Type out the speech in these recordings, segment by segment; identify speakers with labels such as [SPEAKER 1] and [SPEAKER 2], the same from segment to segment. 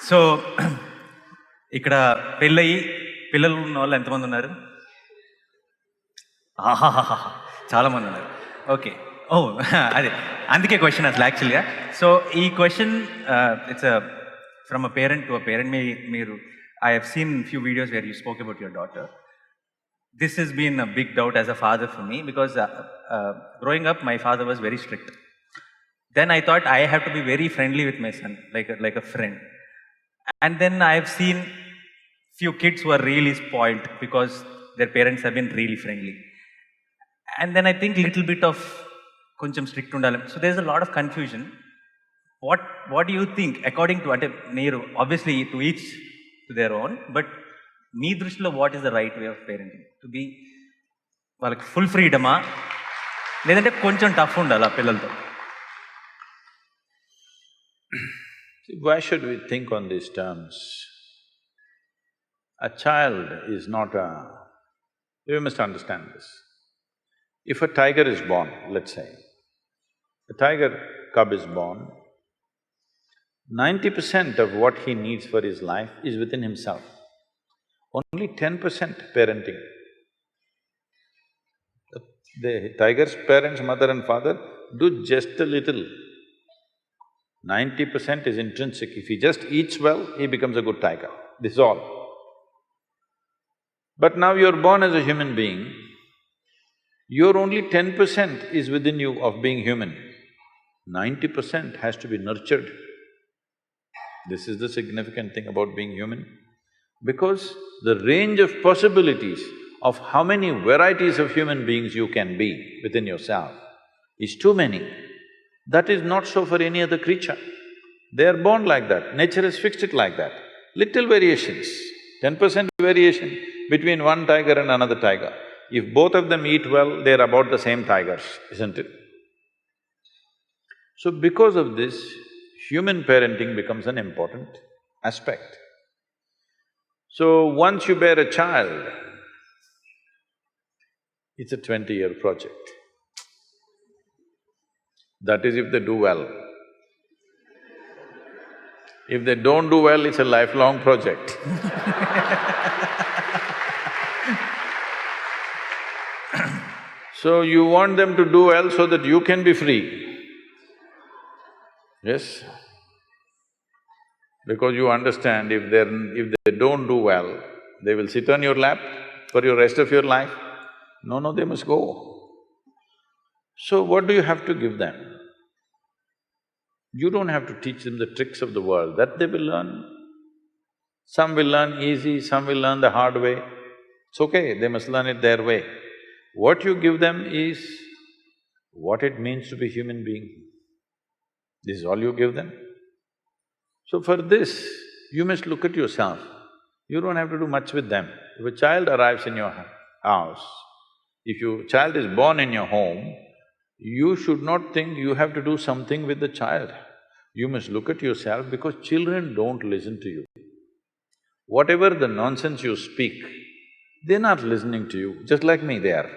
[SPEAKER 1] So ఇక్కడ పెళ్ళయి పిల్లలు ఉన్న వాళ్ళు ఎంతమంది ఉన్నారు? ఆహాహా, చాలామంది ఉన్నారు. ఓకే, ఓ అదే అందుకే క్వశ్చన్ అసలు యాక్చువల్గా. సో ఈ question it's from a parent to a parent. మీరు I have seen few videos where you spoke about your daughter. This has been a big doubt as a father for me because growing up my father was very strict. Then I thought I have to be very friendly with my son, like a friend. And then I have seen few kids who are really spoiled because their parents have been really friendly. And then I think little bit of koncham strict undali. So there's a lot of confusion. What do you think according to ante neeru obviously to each to their own, but మీ దృష్టిలో what is the right way of parenting? To be వాళ్ళకి full ఫ్రీడమా లేదంటే కొంచెం tough ఉండాలి ఆ పిల్లలతో?
[SPEAKER 2] Why should we think on these terms? A child is not a… You must understand this. If a tiger is born, let's say, a tiger cub is born, 90% of what he needs for his life is within himself. Only 10% parenting. The tiger's parents, mother and father, do just a little. 90% is intrinsic. If he just eats well, he becomes a good tiger. This is all. But now you're born as a human being, your only 10% is within you of being human. 90% has to be nurtured. This is the significant thing about being human. Because the range of possibilities of how many varieties of human beings you can be within yourself is too many. That is not so for any other creature. They are born like that, nature has fixed it like that. Little variations, 10% variation between one tiger and another tiger. If both of them eat well, they're about the same tigers, isn't it? So because of this, human parenting becomes an important aspect. So once you bear a child, it's a 20-year project. That is if they do well. If they don't do well, it's a lifelong project. So you want them to do well so that you can be free. Yes? Because you understand if they don't do well, they will sit on your lap for your rest of your life. No, they must go. So what do you have to give them? You don't have to teach them the tricks of the world, that they will learn. Some will learn easy, some will learn the hard way. It's okay, they must learn it their way. What you give them is what it means to be human being. This is all you give them. So for this, you must look at yourself. You don't have to do much with them. If a child arrives in your house, if your child is born in your home, you should not think you have to do something with the child. You must look at yourself because children don't listen to you. Whatever the nonsense you speak, they're not listening to you, just like me they are.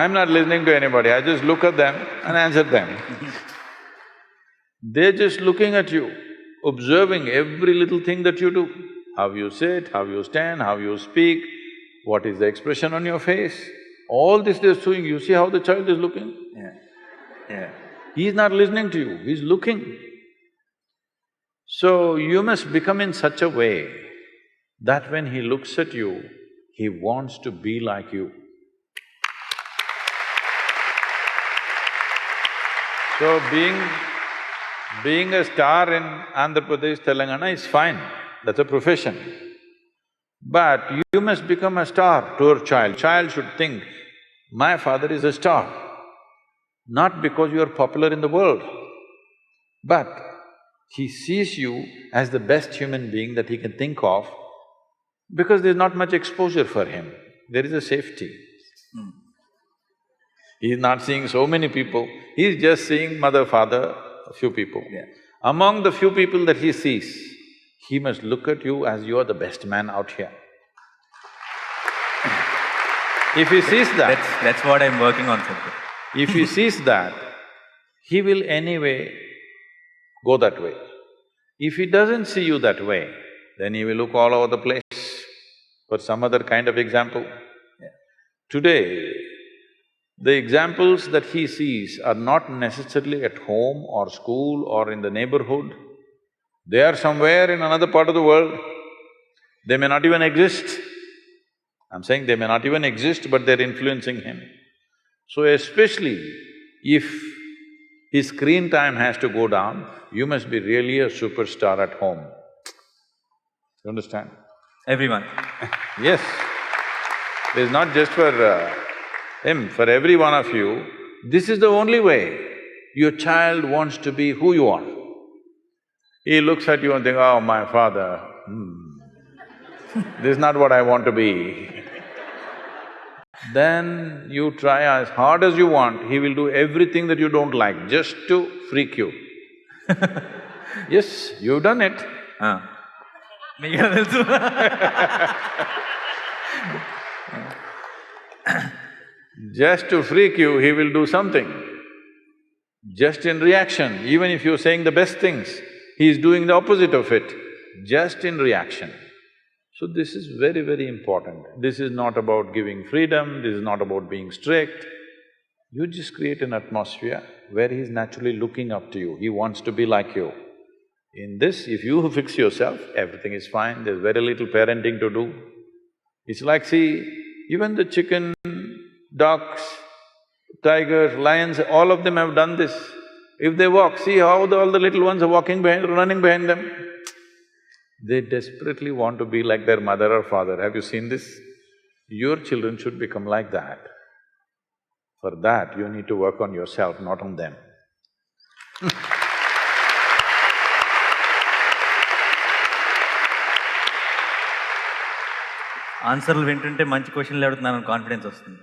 [SPEAKER 2] I'm not listening to anybody, I just look at them and answer them. They're just looking at you, observing every little thing that you do. How you sit, how you stand, how you speak, what is the expression on your face. All this they're doing, you see how the child is looking?
[SPEAKER 1] Yeah.
[SPEAKER 2] He's not listening to you, he's looking. So you must become in such a way that when he looks at you, he wants to be like you. So being a star in Andhra Pradesh, Telangana is fine, that's a profession. But you must become a star to your child. Child should think, my father is a star, not because you are popular in the world, but he sees you as the best human being that he can think of because there's not much exposure for him, there is a safety. He's not seeing so many people, he's just seeing mother, father, a few people.
[SPEAKER 1] Yeah.
[SPEAKER 2] Among the few people that he sees, he must look at you as you are the best man out here. If he sees that…
[SPEAKER 1] That's what I'm working on, sir.
[SPEAKER 2] If he sees that, he will anyway go that way. If he doesn't see you that way, then he will look all over the place for some other kind of example. Today, the examples that he sees are not necessarily at home or school or in the neighborhood. They are somewhere in another part of the world. They may not even exist. I'm saying they may not even exist, but they're influencing him. So especially if his screen time has to go down, you must be really a superstar at home. You understand?
[SPEAKER 1] Everyone.
[SPEAKER 2] Yes. It's not just for him, for every one of you, this is the only way your child wants to be who you are. He looks at you and thinks, oh, my father, this is not what I want to be. Then you try as hard as you want, he will do everything that you don't like just to freak you. Yes, you've done it.
[SPEAKER 1] మీకు తెలుసు.
[SPEAKER 2] Just to freak you, he will do something. Just in reaction, even if you're saying the best things, he is doing the opposite of it, just in reaction. So this is very, very important. This is not about giving freedom, this is not about being strict. You just create an atmosphere where he's naturally looking up to you, he wants to be like you. In this, if you fix yourself, everything is fine, there's very little parenting to do. It's like, see, even the chicken, ducks, tigers, lions, all of them have done this. If they walk, see how all the little ones are walking behind, running behind them. They desperately want to be like their mother or father. Have you seen this? Your children should become like that. For that, you need to work on yourself, not on them.
[SPEAKER 1] ఆన్సర్లు వింటుంటే మంచి క్వశ్చన్లు అడుగుతున్నాను confidence వస్తుంది.